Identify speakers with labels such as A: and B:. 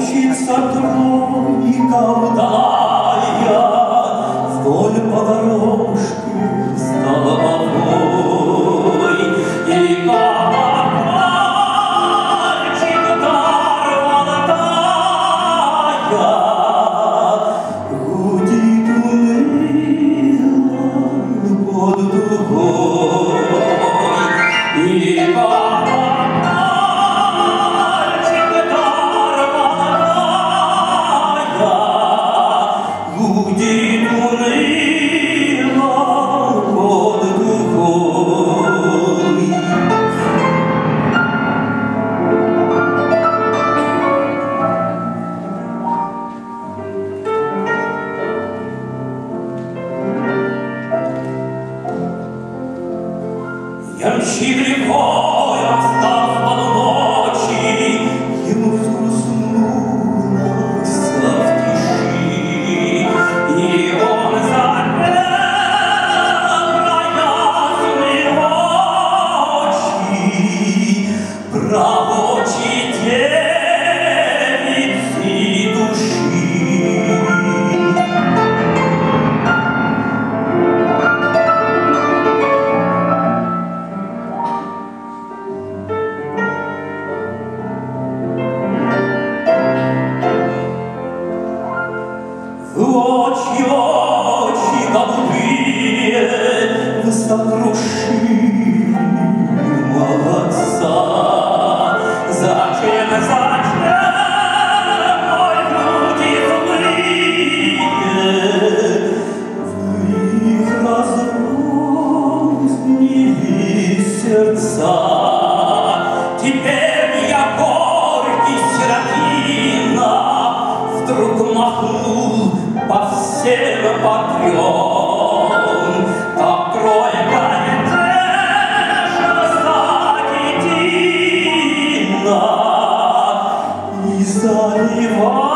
A: Мчится тройка удалая вдоль по дорожке столбовой, и колокольчик тарванатая гудит уныло под дугой, и гудит уныло под дугой. Ямщик рекой расстав полночи, ему взгрустнулось в тиши, и он запел про ясные очи, про очи девицы души. Очи, очи голубые, вы сокрушили молодца. Зачем, ой, люди злые, вы их разрознили сердца? Теперь я горький сиротина вдруг махнул по всем потрём, как тройка Закитина, и заливает